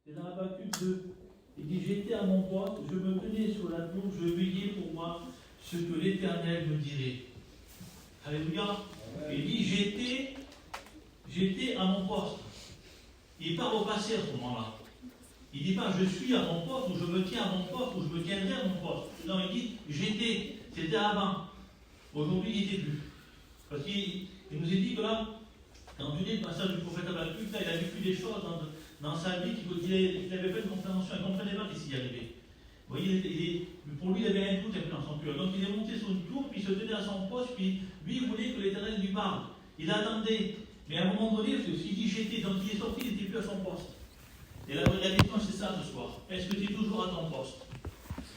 C'est dans Habakkuk 2. Il dit, j'étais à mon poste, je me tenais sur la tour, je veillais pour moi ce que l'Éternel me dirait. Alléluia. Il dit, j'étais à mon poste. Il part au passé à ce moment-là. Il ne dit pas, je suis à mon poste, ou je me tiens à mon poste, ou je me tiendrai à mon poste. Non, il dit, j'étais, c'était avant. Aujourd'hui, il n'était plus. Parce qu'il nous a dit que là, quand tu lis le passage du prophète Habakkuk, là, il a vécu des choses dans sa vie qu'il n'avait pas de compréhension, il ne comprenait pas qu'il s'y arrivait. Vous voyez, pour lui, il avait un doute dans son cœur. Donc il est monté sur une tour, puis il se tenait à son poste, puis lui, il voulait que l'Éternel lui parle. Il attendait. Mais à un moment donné, s'il dit j'étais, donc il est sorti, il n'était plus à son poste. Et la question, c'est ça ce soir. Est-ce que tu es toujours à ton poste?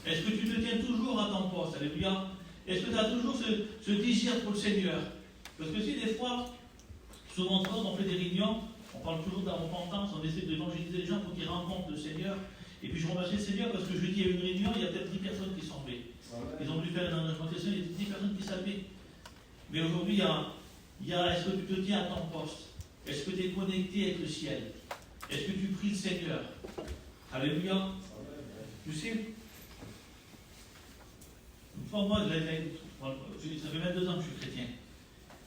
Est-ce que tu te tiens toujours à ton poste? Alléluia. Est-ce que tu as toujours ce désir pour le Seigneur? Parce que si des fois, souvent quand on fait des réunions, on parle toujours de la repentance, on essaie d'évangéliser les gens pour qu'ils rencontrent le Seigneur. Et puis je remercie le Seigneur parce que jeudi, il y a eu une réunion, il y a peut-être 10 personnes qui sont venues. Ils ont voulu faire un engagement, il y a 10 personnes qui savaient. Mais aujourd'hui, il y a est-ce que tu te tiens à ton poste? Est-ce que tu es connecté avec le ciel? Est-ce que tu pries le Seigneur? Alléluia. Tu sais, une fois, moi, ça fait 22 ans que je suis chrétien.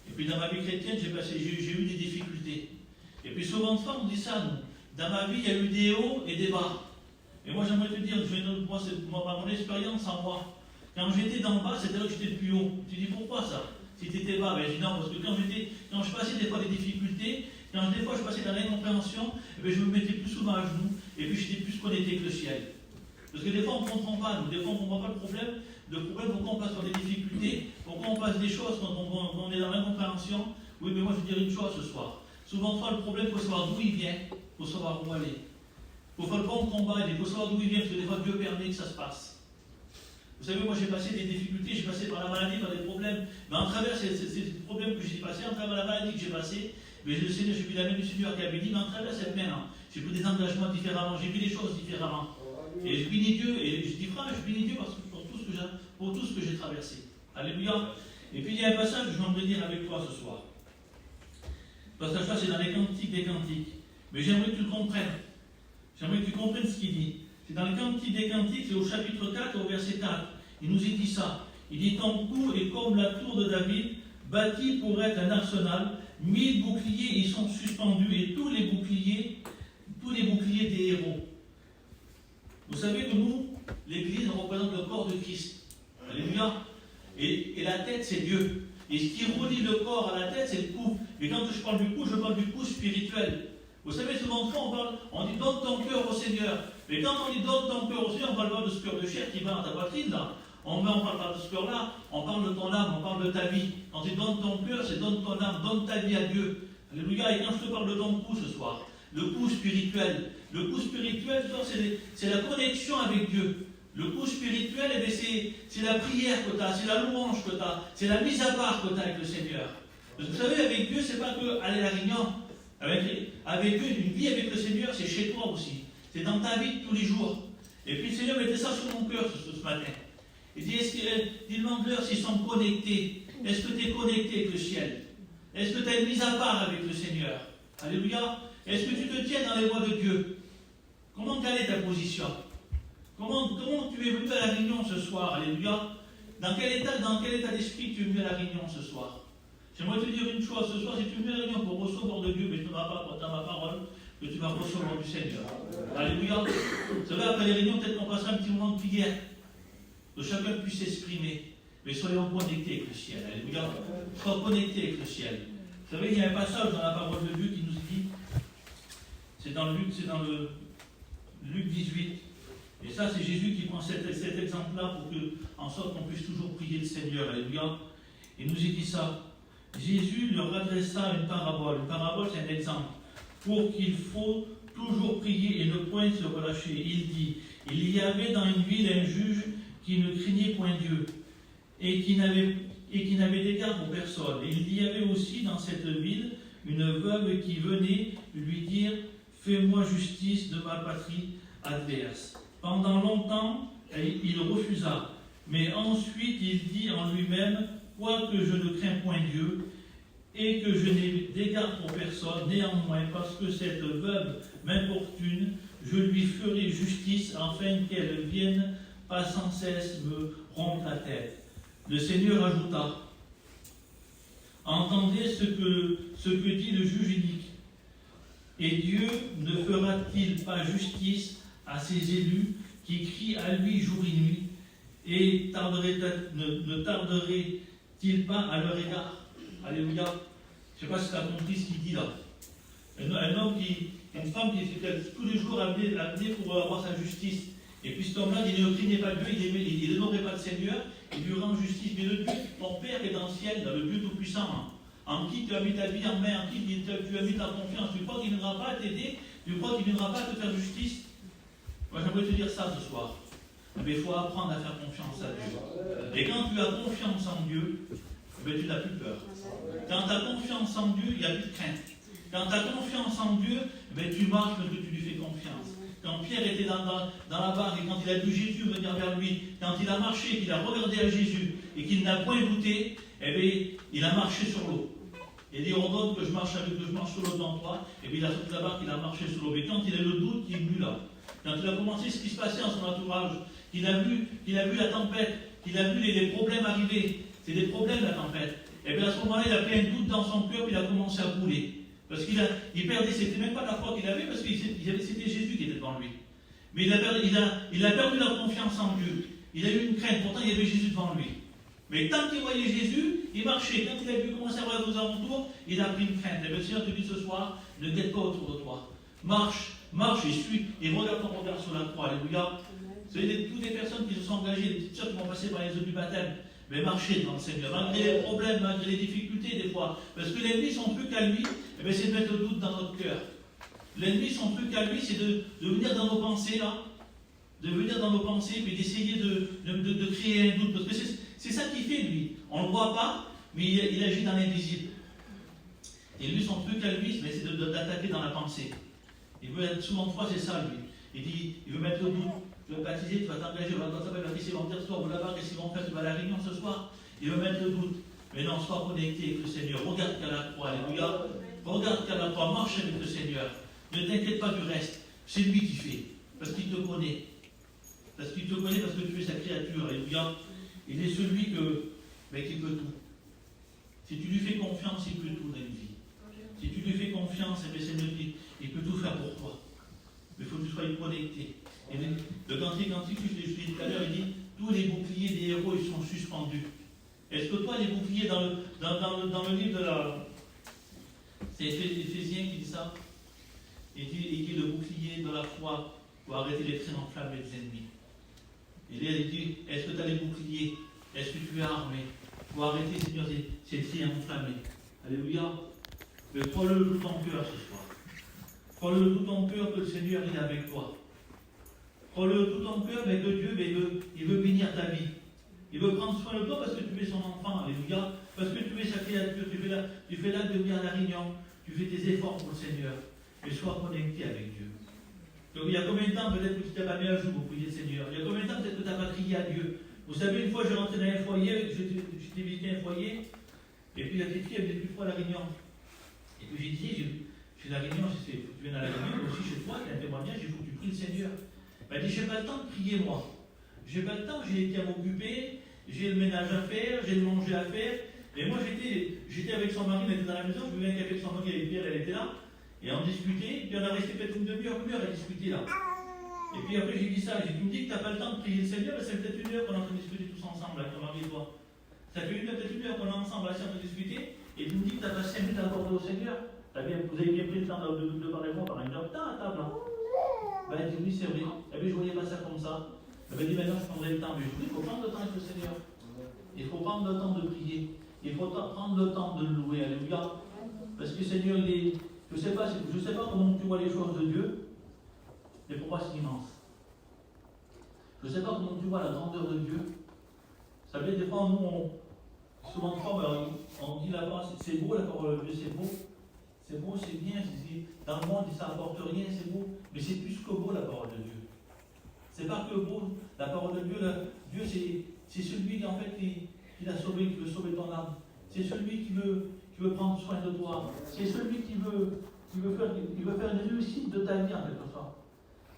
Et puis dans ma vie chrétienne, j'ai eu des difficultés. Et puis souvent de fois, on dit ça, nous. Dans ma vie, il y a eu des hauts et des bas. Et moi, j'aimerais te dire, moi, c'est mon expérience en moi. Quand j'étais d'en bas, c'était là que j'étais le plus haut. Tu dis pourquoi ça? Si tu étais bas, ben, je dis non, parce que quand je passais des fois des difficultés, quand des fois je passais dans l'incompréhension, ben, je me mettais plus souvent à genoux, et puis j'étais plus connecté que le ciel. Parce que des fois on ne comprend pas, nous, des fois on ne comprend pas le problème, pourquoi on passe par des difficultés, pourquoi on passe des choses quand on est dans l'incompréhension. Oui, mais moi je veux dire une chose ce soir. Souvent, fois, le problème, il faut savoir d'où il vient, il faut savoir où aller. Il faut faire le bon combat, il faut savoir d'où il vient, parce que des fois Dieu permet que ça se passe. Vous savez, moi j'ai passé des difficultés, j'ai passé par la maladie, par des problèmes, mais en travers ces problèmes que j'ai passés, en travers la maladie que j'ai passée, mais le Seigneur, j'ai vu la main du Seigneur qui avait dit, mais en travers cette main-là, j'ai pris des engagements différemment, j'ai vu des choses différemment. Et je bénis Dieu, et je dis frère, je bénis Dieu parce que pour tout ce que j'ai traversé. Alléluia. Et puis il y a un passage que je voudrais dire avec toi ce soir. Ce passage-là, c'est dans les Cantiques des Cantiques. Mais j'aimerais que tu le comprennes. J'aimerais que tu comprennes ce qu'il dit. C'est dans les Cantiques des Cantiques, c'est au chapitre 4, au verset 4. Il nous dit ça. Il dit, ton cou est comme la tour de David, bâtie pour être un arsenal. 1000 boucliers y sont suspendus, et tous les boucliers des héros. Vous savez que nous, l'Église, on représente le corps de Christ. Alléluia. Et la tête, c'est Dieu. Et ce qui relie le corps à la tête, c'est le cou. Et quand je parle du cou, je parle du cou spirituel. Vous savez, souvent de fois, on dit donne ton cœur au Seigneur. Mais quand on dit donne ton cœur au Seigneur, on ne parle pas de ce cœur de chair qui va dans ta poitrine, là. On ne parle pas de ce cœur-là, on parle de ton âme, on parle de ta vie. Quand tu donnes ton cœur, c'est donne ton âme, donne ta vie à Dieu. Alléluia. Et quand je te parle de ton cou ce soir, le cou spirituel, c'est la connexion avec Dieu. Le coup spirituel, eh c'est la prière que tu as, c'est la louange que tu as, c'est la mise à part que tu as avec le Seigneur. Parce que vous savez, avec Dieu, c'est pas que aller à la réunion. Avec Dieu, une vie avec le Seigneur, c'est chez toi aussi. C'est dans ta vie de tous les jours. Et puis le Seigneur mettait ça sur mon cœur ce matin. Il dit, demande-leur s'ils sont connectés. Est-ce que tu es connecté avec le ciel? Est-ce que tu as une mise à part avec le Seigneur? Alléluia. Est-ce que tu te tiens dans les voies de Dieu? Quelle est ta position? Comment tu es venu à la réunion ce soir? Alléluia. Dans quel état d'esprit tu es venu à la réunion ce soir? J'aimerais te dire une chose. Ce soir, si tu es venu à la réunion pour recevoir de Dieu, mais tu ne vas pas porter ma parole, que tu vas recevoir du Seigneur. Alléluia. Vous savez, après les réunions, peut-être qu'on passera un petit moment de prière, que chacun puisse s'exprimer. Mais soyons connectés avec le ciel. Alléluia. Soyons connectés avec le ciel. Vous savez, il y a un passage dans la parole de Dieu qui nous dit, c'est dans le Luc 18. Et ça, c'est Jésus qui prend cet exemple-là pour en sorte qu'on puisse toujours prier le Seigneur. Alléluia. Il nous dit ça. Jésus leur adressa une parabole. Une parabole, c'est un exemple. Pour qu'il faut toujours prier et ne point se relâcher. Il dit, il y avait dans une ville un juge qui ne craignait point Dieu et qui n'avait d'égard pour personne. Et il y avait aussi dans cette ville une veuve qui venait lui dire, fais-moi justice de ma patrie adverse. Pendant longtemps, il refusa, mais ensuite il dit en lui-même, quoique je ne crains point Dieu, et que je n'ai d'égard pour personne, néanmoins, parce que cette veuve m'importune, je lui ferai justice afin qu'elle vienne pas sans cesse me rompre la tête. Le Seigneur ajouta, entendez ce que dit le juge unique. Et Dieu ne fera-t-il pas justice à ses élus qui crient à lui jour et nuit, et ne tarderait-il pas à leur égard? Alléluia. Je ne sais pas si tu as compris ce qu'il dit là. Un homme une femme qui était tous les jours amenée pour avoir sa justice. Et puis cet homme-là, il ne craignait pas Dieu, il n'honorait pas le Seigneur, il lui rend justice. Mais le Dieu, ton Père est dans le ciel, dans le Dieu Tout-Puissant, en qui tu as mis ta vie en main, en qui tu as mis ta confiance. Tu crois qu'il ne viendra pas t'aider? Tu crois qu'il ne viendra pas te faire justice? Moi, j'aimerais te dire ça ce soir. Mais il faut apprendre à faire confiance à Dieu. Et quand tu as confiance en Dieu, tu n'as plus peur. Quand tu as confiance en Dieu, il n'y a plus de crainte. Quand tu as confiance en Dieu, tu marches parce que tu lui fais confiance. Quand Pierre était dans la barque et quand il a vu Jésus venir vers lui, quand il a marché, qu'il a regardé à Jésus et qu'il n'a point douté, il a marché sur l'eau. Il dit, ordonne que je marche sur l'eau devant toi. Et puis il a sorti la barque, il a marché sur l'eau. Mais quand il a eu le doute, il est venu là. Quand il a commencé ce qui se passait en son entourage, qu'il a vu la tempête, qu'il a vu les problèmes arriver, c'est des problèmes la tempête. Et bien à ce moment-là, il a pris un doute dans son cœur, puis il a commencé à couler. Parce qu'il perdait, c'était même pas la foi qu'il avait, parce que c'était Jésus qui était devant lui. Mais il a perdu la confiance en Dieu. Il a eu une crainte, pourtant il y avait Jésus devant lui. Mais tant qu'il voyait Jésus, il marchait. Quand il a vu commencer à regarder aux alentours, il a pris une crainte. Et le Seigneur te dit ce soir, ne guette pas autour de toi. Marche et suis, et regarde ton regard sur la croix. Alléluia. Vous savez, toutes les personnes qui se sont engagées, les petites sœurs qui vont passer par les eaux du baptême, mais marcher dans le Seigneur, malgré les problèmes, malgré les difficultés des fois. Parce que l'ennemi, son truc à lui, c'est de mettre le doute dans notre cœur. L'ennemi, son truc à lui, c'est de venir dans nos pensées, là, de venir dans nos pensées, mais d'essayer de créer un doute. Parce que c'est ça qu'il fait, lui. On ne le voit pas, mais il agit dans l'invisible. Et lui, son truc à lui, c'est d'attaquer dans la pensée. Il veut être souvent de fois, c'est ça, lui. Il dit, il veut mettre le doute. Tu vas baptiser, tu vas t'engager, tu vas baptiser, on va dire, toi, là-bas, qu'est-ce qu'ils vont faire? Tu vas à la réunion ce soir. Il veut mettre le doute. Mais non, sois connecté avec le Seigneur. Regarde qu'à la croix, alléluia. Regarde qu'à la croix, marche avec le Seigneur. Ne t'inquiète pas du reste. C'est lui qui fait. Parce qu'il te connaît. Parce qu'il te connaît, parce que tu es sa créature, alléluia. Il est celui qui peut tout. Si tu lui fais confiance, il peut tout dans une vie. Si tu lui fais confiance, le Seigneur dit, il peut tout faire pour toi. Mais il faut que tu sois connecté. Et le cantique, je l'ai dit tout à l'heure, il dit, tous les boucliers des héros, ils sont suspendus. Est-ce que toi, les boucliers dans le livre de la... C'est Éphésiens qui dit ça. Il dit le bouclier de la foi pour arrêter les traits enflammés des ennemis. Et là, il dit, est-ce que tu as les boucliers? Est-ce que tu es armé pour arrêter, Seigneur, ces traits enflammés? Alléluia. Mais crois-le de tout ton cœur ce soir. Crois-le de tout ton cœur que le Seigneur est avec toi. Crois-le de tout ton cœur, mais que Dieu, il veut bénir ta vie. Il veut prendre soin de toi parce que tu es son enfant, alléluia. Parce que tu es sa créature, tu fais là de venir à la réunion, tu fais des efforts pour le Seigneur. Et sois connecté avec Dieu. Donc il y a combien de temps peut-être que tu t'es pas mis à jour pour prier le Seigneur? Il y a combien de temps peut-être que tu n'as pas crié à Dieu? Vous savez, une fois je rentrais dans un foyer, j'étais visité un foyer, et puis la petite fille, elle venait plus fois à la réunion. Et puis j'ai dit, je fais la réunion, tu viens à la réunion, aussi chez toi, tu as un témoignage, il faut que tu pries le Seieur. Elle dit, j'ai pas le temps de prier moi. J'ai pas le temps, j'ai été à m'occuper, j'ai le ménage à faire, j'ai le manger à faire. Et moi j'étais avec son mari, elle était dans la maison, je me souviens qu'avec son mari, avec Pierre, elle était là, et on discutait, puis on a resté peut-être une demi-heure à discuter là. Et puis après j'ai dit ça, j'ai dit, tu me dis que tu n'as pas le temps de prier le Seigneur, mais c'est peut-être une heure qu'on est en train de discuter tous ensemble avec ton mari et toi. Ça fait peut-être une heure qu'on est ensemble assis en train de discuter, et tu me dis que tu as passé 5 minutes à accorder au Seigneur. Vous avez bien pris le temps de parler moi par une heure, putain, à table. Hein. Ben, elle dit oui, c'est vrai. Et puis je voyais pas ça comme ça. Elle m'a dit maintenant je prendrai le temps. Mais je dis, il faut prendre le temps avec le Seigneur. Il faut prendre le temps de prier. Il faut prendre le temps de le louer. Alléluia. Parce que le Seigneur, je ne sais pas comment tu vois les choses de Dieu, mais pour moi c'est immense. Je ne sais pas comment tu vois la grandeur de Dieu. Ça veut dire des fois, nous, souvent de fois, on dit là-bas, c'est beau la parole de Dieu, c'est beau. C'est beau, c'est bien. Dans le monde, ça n'apporte rien, c'est beau. Mais c'est plus que beau la parole de Dieu. C'est pas que beau. La parole de Dieu, Dieu c'est celui qui en fait qui l'a sauvé, qui veut sauver ton âme. C'est celui qui veut prendre soin de toi. C'est celui qui veut faire une réussite de ta vie en quelque sorte.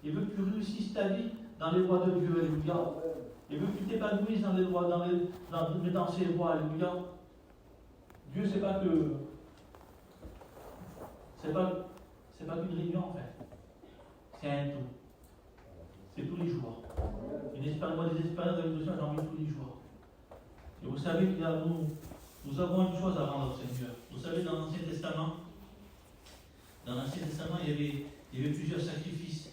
Il veut que tu réussisses ta vie dans les voies de Dieu, alléluia. Il veut que tu t'épanouisses dans les voies, dans ses voies, alléluia. Dieu, c'est pas qu'une réunion en fait. C'est un tout. C'est tous les jours. Moi, des expériences avec Dieu, j'en vis tous les jours. Et vous savez qu'il y a nous avons une chose à rendre au Seigneur. Vous savez, dans l'Ancien Testament, il y avait plusieurs sacrifices.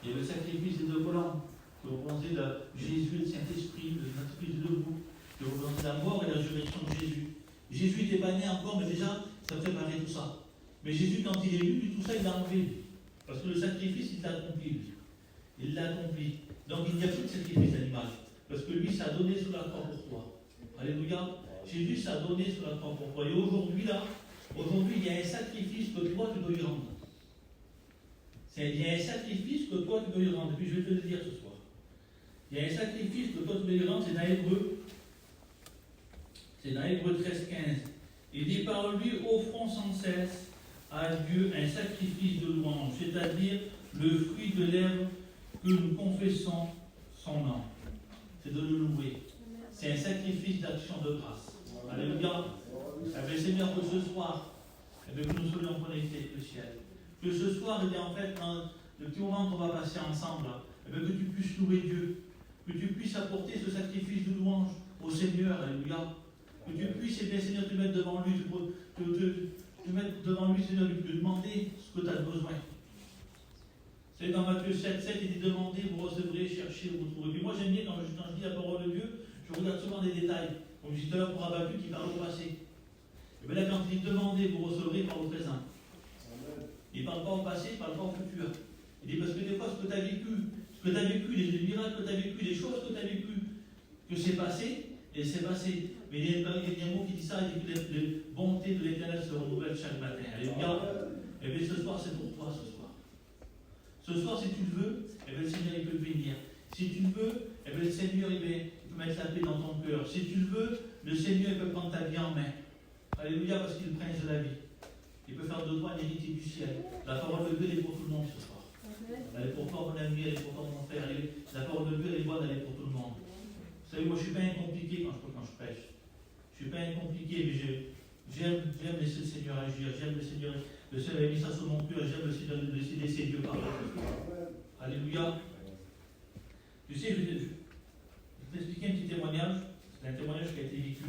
Il y avait le sacrifice des 2 colombe, qui représentait Jésus et le Saint-Esprit, le sacrifice de debout, qui représentait la mort et la résurrection de Jésus. Jésus n'était pas né encore, mais déjà, ça préparait tout ça. Mais Jésus, quand il est venu, tout ça, il l'a enlevé. Parce que le sacrifice, il l'a accompli, lui. Il l'a accompli. Donc il n'y a plus de sacrifice animal. Parce que lui, ça a donné sur la croix pour toi. Alléluia. Jésus, ça a donné sur la croix pour toi. Et aujourd'hui, il y a un sacrifice que toi, tu dois lui rendre. Il y a un sacrifice que toi, tu dois lui rendre. Et puis je vais te le dire ce soir. Il y a un sacrifice que toi, tu dois lui rendre, c'est dans Hébreu. C'est dans Hébreu 13-15. Il dit, par lui, offrons sans cesse à Dieu un sacrifice de louange, c'est-à-dire le fruit de lèvres que nous confessons son nom. C'est de le louer. C'est un sacrifice d'action de grâce. Alléluia. Avec le Seigneur, que ce soir, que nous soyons connectés avec le ciel. Que ce soir, en fait, dans le petit moment qu'on va passer ensemble, que tu puisses louer Dieu. Que tu puisses apporter ce sacrifice de louange au Seigneur. Alléluia. Que tu puisses, Seigneur, te mettre devant lui, te mettre devant lui, Seigneur, lui demander ce que tu as besoin. C'est dans Matthieu 7, il dit demandez, vous recevrez, cherchez, vous trouverez. Puis moi j'aime bien quand je dis la parole de Dieu, je regarde souvent des détails. Comme je disais tout à l'heure pour Habakkuk qui parle au passé. Et bien là, quand il dit demandez, vous recevrez, il parle au présent. Il ne parle pas au passé, il ne parle pas au futur. Il dit parce que des fois, ce que tu as vécu, les miracles que tu as vécu, les choses que tu as vécues, que c'est passé, et c'est passé. Mais il y a un mot qui dit ça, il dit que les bontés de l'Éternel se renouvellent chaque matin. Alléluia. Et bien ce soir, c'est pour toi ce soir. Ce soir, si tu le veux, eh bien, le Seigneur il peut te bénir. Si tu le veux, eh bien, le Seigneur il peut mettre la paix dans ton cœur. Si tu le veux, le Seigneur il peut prendre ta vie en main. Alléluia, parce qu'il est le prince de la vie. Il peut faire de toi un héritier du ciel. La parole de Dieu elle est pour tout le monde ce soir. Elle est pour toi, mon ami, elle est pour toi, mon frère. La parole de Dieu elle est bonne, elle est pour tout le monde. Vous savez, moi je ne suis pas incompliqué quand je prêche. Je ne suis pas incompliqué, mais j'aime laisser le Seigneur agir. J'aime le Seigneur. Le Seigneur a mis ça sur mon cœur. J'aime le Seigneur laisser Dieu parler. Alléluia. Tu sais, je vais t'expliquer un petit témoignage. C'est un témoignage qui a été vécu.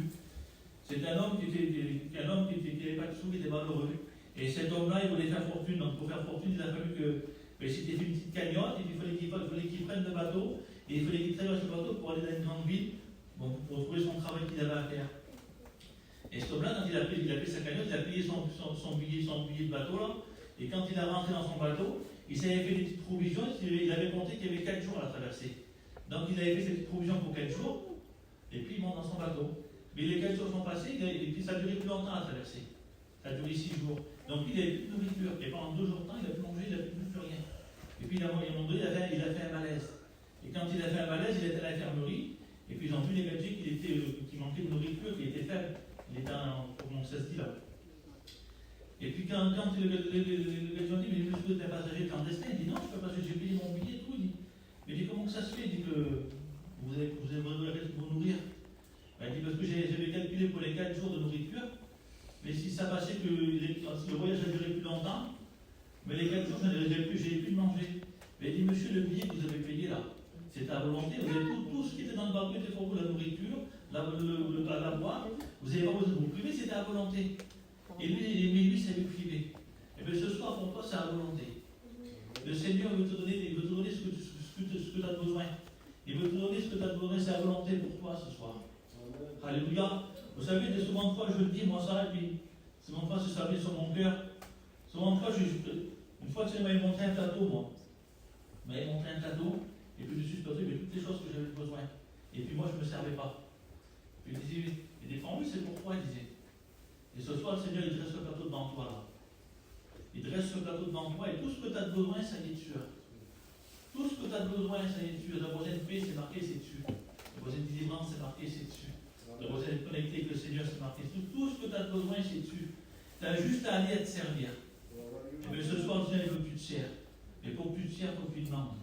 C'est un homme qui n'avait pas de sous, qui était malheureux. Et cet homme-là, il voulait faire fortune. Donc, pour faire fortune, il a fallu il s'était fait une petite cagnotte. Et puis, il fallait qu'il prenne le bateau. Et il fallait qu'il traverse le bateau pour aller dans une grande ville. Bon, pour trouver son travail qu'il avait à faire. Et cet homme-là, quand il a payé sa cagnotte, il a payé son billet de bateau là. Et quand il a rentré dans son bateau, il s'avait fait des petites provisions. Il avait compté qu'il y avait 4 jours à la traversée. Donc il avait fait ses petites provisions pour 4 jours. Et puis il monte dans son bateau. Mais les 4 jours sont passés, et puis ça a duré plus longtemps à traverser. Ça a duré 6 jours. Donc il n'avait plus de nourriture. Et pendant 2 jours de temps, il n'a plus mangé, il n'a plus rien. Et puis il a fait un malaise. Et quand il a fait un malaise, il était à l'infirmerie. Et puis ils ont vu les médecins qu'il manquait de nourriture, qu'il était faible. Il était comment ça se dit là. Et puis quand le médecin dit, mais monsieur, t'es un passager clandestin, il dit non, je peux pas, j'ai payé mon billet et tout. Il dit comment que ça se fait? Il dit que vous aimeriez vous nourrir. Il dit parce que j'avais calculé pour les 4 jours de nourriture, mais si ça passait que le voyage a duré plus longtemps, mais les 4 jours, j'ai plus de manger. Mais il dit, monsieur, le billet que vous avez payé là, c'était à volonté, vous avez tout ce qui était dans le bateau était pour vous, la nourriture, la boire, vous n'avez pas besoin de vous priver, c'était à volonté. Et lui, ça lui privait. Et bien ce soir, pour toi, c'est à volonté. Le Seigneur veut te donner ce que tu as besoin. Il veut te donner ce que tu as besoin, c'est à volonté pour toi ce soir. Alléluia. Vous savez, souvent de fois, je le dis, moi ça, et puis souvent de fois, c'est savé sur mon cœur. Souvent de fois, une fois, tu m'avais montré un plateau, moi. Il m'avait montré un plateau, et puis je suis passé avec toutes les choses que j'avais besoin. Et puis moi, je ne me servais pas. Puis il disait, et des fois, oui, c'est pourquoi, il disait. Et ce soir, le Seigneur, il dresse ce plateau devant toi, là. Il dresse ce plateau devant toi, et tout ce que tu as besoin, ça y est dessus. Tout ce que tu as besoin, ça y est dessus. Tu as besoin de paix, c'est marqué, c'est dessus. Tu as besoin de délivrance, c'est marqué, c'est dessus. Tu as besoin d'être connecté avec le Seigneur, c'est marqué. Tout ce que tu as besoin, c'est dessus. Tu as juste à aller à te servir. Et bien ce soir, le Seigneur veut que tu te sers. Et pour que tu te sers, il faut que tu demandes.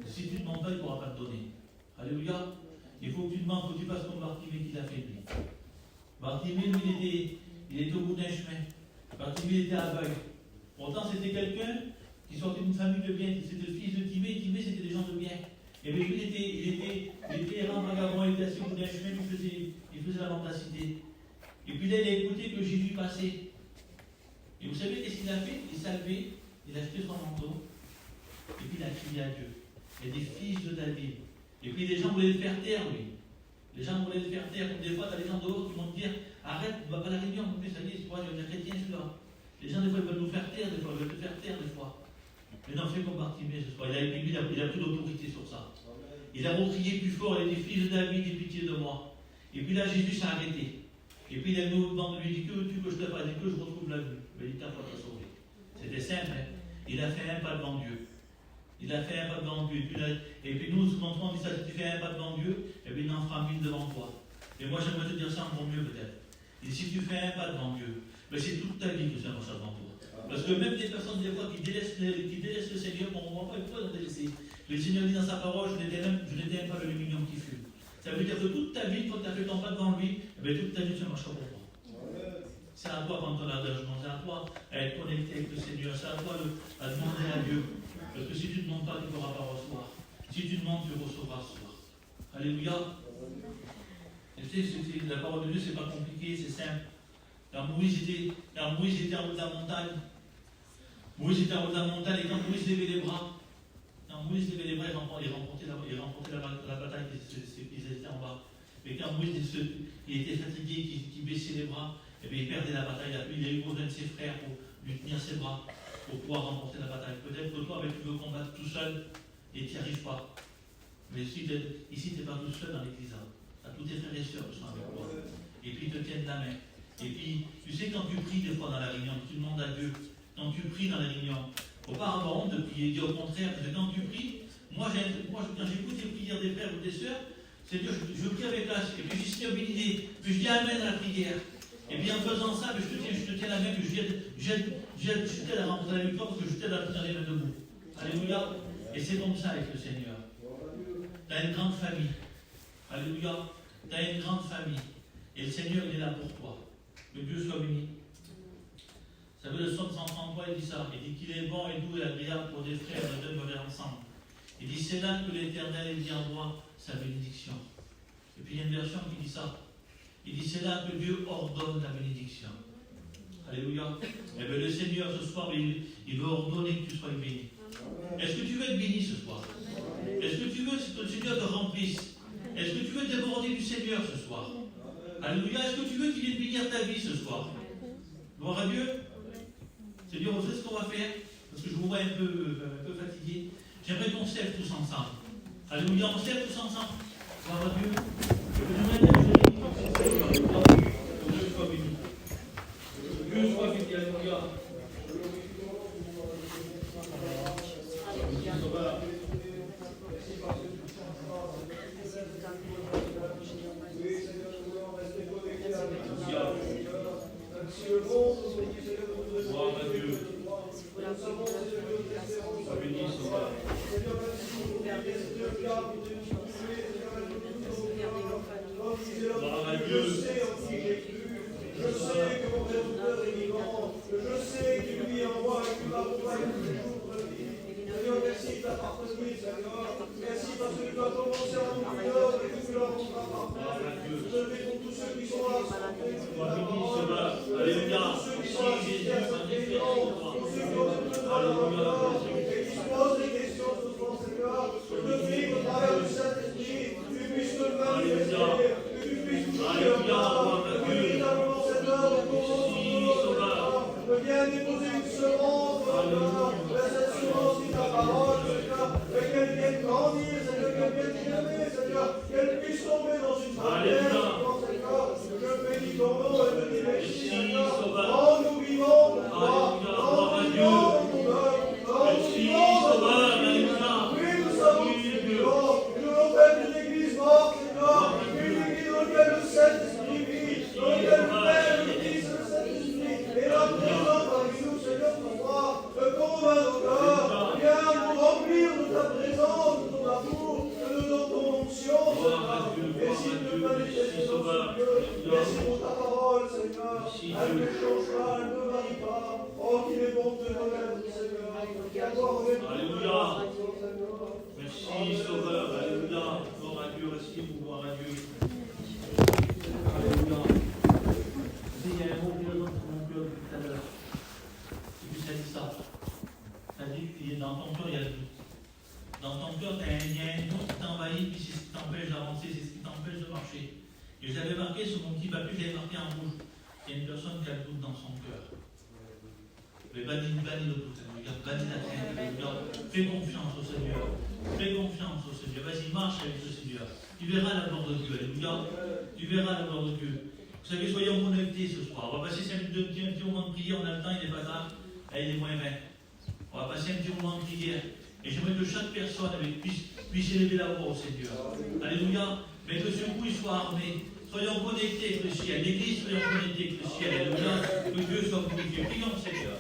Si tu ne demandes pas, il ne pourra pas te donner. Alléluia. Il faut que tu demandes, il faut que tu passes comme Bartimée qui l'a fait, lui. Bartimée, lui, il était au bout d'un chemin. Bartimée était aveugle. Pourtant, c'était quelqu'un qui sortait d'une famille de bien. C'était le fils de Timée. Timée, c'était des gens de bien. Et bien, lui, il était errant, vagabond, il était assis au bout d'un chemin, il faisait la mendacité. Et puis là, il a écouté que Jésus passait. Et vous savez qu'est-ce qu'il a fait? Il s'est levé, il a jeté son manteau, et puis il a crié à Dieu. Il y a des fils de David. Et puis les gens voulaient le faire taire, lui. Les gens voulaient le faire taire. Comme des fois, tu as des gens dehors qui vont te dire arrête, va pas à la réunion, en plus, ça y est, c'est quoi, il y a un chrétien celui-là. Les gens, des fois, ils veulent nous faire taire, des fois, ils veulent te faire taire, des fois. Mais non, fais comme Bartimée ce soir. Il a pris d'autorité sur ça. Il a recrié plus fort, il a dit fils de David, aie pitié de moi. Et puis là, Jésus s'est arrêté. Et puis il est venu au-devant de lui, il dit que veux-tu que je te fasse? Il dit que je retrouve la vue. Il dit t'as pas te sauver. C'était simple, hein? Il a fait un pas devant Dieu. Il a fait un pas devant Dieu. Et puis nous, quand on dit ça, si tu fais un pas devant Dieu, et puis il en fera 1000 devant toi. Et moi, j'aimerais te dire ça encore mieux peut-être. Et si tu fais un pas devant Dieu, ben c'est toute ta vie que ça marche devant toi. Parce que même des personnes, des fois, qui délaissent le Seigneur, on ne voit pas pourquoi ils ont délaissé. Le Seigneur dit dans sa parole, je n'éteins pas l'aluminium qui fume. Ça veut dire que toute ta vie, quand tu as fait ton pas devant lui, eh bien, toute ta vie, ça marchera pour toi. C'est à toi quand on a d'engagement, c'est à toi à être connecté avec le Seigneur, c'est à toi à demander à Dieu. Parce que si tu ne demandes pas, tu ne pourras pas recevoir. Si tu demandes, tu recevras ce soir. Alléluia. Et tu sais, la parole de Dieu, c'est pas compliqué, c'est simple. Quand Moïse était en haut de la montagne, Moïse était en haut de la montagne, et quand Moïse levait les bras, il remportait la bataille qu'ils étaient en bas. Mais quand Moïse il était fatigué, qu'il baissait les bras, et bien il perdait la bataille. Il a eu besoin de ses frères pour lui tenir ses bras, pour pouvoir remporter la bataille. Peut-être que toi, tu veux combattre tout seul et tu n'y arrives pas. Mais ici, tu n'es pas tout seul dans l'église. Tu as tous tes frères et sœurs qui sont avec toi. Et puis ils te tiennent la main. Et puis, tu sais, quand tu pries des fois dans la réunion, tu demandes à Dieu, quand tu pries dans la réunion, il ne faut pas avoir honte de prier. Dis au contraire, parce que quand tu pries, moi quand j'écoute les prières des frères ou des sœurs, c'est Dieu, je prie avec l'âge, et puis je suis obéi, puis je dis Amen à la prière. Et puis en faisant ça, je te tiens la main, puis je t'aide à remporter la victoire, parce que je t'aide à tenir les mains debout. Alléluia. Et c'est comme ça avec le Seigneur. Tu as une grande famille. Alléluia. Tu as une grande famille. Et le Seigneur, il est là pour toi. Que Dieu soit béni. Vous savez, le psaume 133, il dit ça. Il dit qu'il est bon et doux et agréable pour des frères de demeurer ensemble. Il dit c'est là que l'Éternel dit en moi sa bénédiction. Et puis il y a une version qui dit ça. Il dit c'est là que Dieu ordonne la bénédiction. Alléluia. Et bien le Seigneur ce soir, il veut ordonner que tu sois béni. Est-ce que tu veux être béni ce soir? Est-ce que tu veux que le Seigneur te remplisse? Est-ce que tu veux déborder du Seigneur ce soir? Alléluia. Est-ce que tu veux qu'il vienne bénir ta vie ce soir? Gloire à Dieu. Seigneur, vous savez ce qu'on va faire? Parce que je vous vois un peu fatigué. J'aimerais qu'on se lève tous ensemble. Alléluia, on se lève tous ensemble. Gloire à Dieu. Je voudrais que Dieu soit béni. Dieu soit béni. Alléluia. Gloire à Dieu. Sois béni, Sauveur. Gloire à Dieu. Je sais que mon Père est vivant. Je sais qu'il vit en moi et qu'il m'accompagne toujours de vie. Seigneur, merci de ta partenir, Seigneur. Merci parce que tu as commencé à nous faire et que tu l'as montré à parfaire. Je prie pour tous ceux qui sont là, Sois béni, Sauveur. Alléluia. tous ceux qui sont assistés à cette réunion, tous ceux qui ont des besoins de la et qui se posent des questions ce soir, Seigneur. Je te prie qu'au travers du Saint-Esprit, tu puisses te manifester, que tu puisses toucher leur cœur, que véritablement cette œuvre commence de bien déposer une semence, Seigneur. Cette semence qui est ta parole, Seigneur, qu'elle vienne grandir, Seigneur, qu'elle vienne germer, Seigneur, qu'elle puisse tomber dans une terre, Seigneur. Je bénis ton nom et je dis Seigneur. Merci, Elle Dieu. ne change pas, elle ne varie pas. Oh, qu'il est bon de remettre, Seigneur. Alléluia. Merci, Sauveur. Alléluia. Gloire à Dieu. Restez pour gloire à Dieu. Alléluia. Il y a un mot qui est dans mon cœur depuis tout à l'heure. Et puis ça dit ça. Ça dit que dans ton cœur, il y a le doute. Dans ton cœur, il y a un doute qui t'envahit, puis c'est ce qui t'empêche d'avancer, c'est ce qui t'empêche de marcher. Et j'avais marqué sur mon petit papier, j'avais marqué en rouge. Il y a une personne qui a le doute dans son cœur. Mais bannis le doute, regarde, bannis la crainte, regarde, fais confiance au Seigneur. Fais confiance au Seigneur. Vas-y, marche avec le Seigneur. Tu verras la gloire de Dieu. Alléluia. Tu verras la gloire de Dieu. Vous savez, soyons connectés ce soir. On va passer un petit moment de prière. On a le temps, il n'est pas tard. Là, il est moins 20. On va passer un petit moment de prière. Et j'aimerais que chaque personne puisse élever la voix au Seigneur. Alléluia. Mais que ce coup, il soit armé. Soyons connectés avec le ciel. L'Église, soyons connectés avec le ciel. Alléluia. Que Dieu soit glorifié. Prions le Seigneur.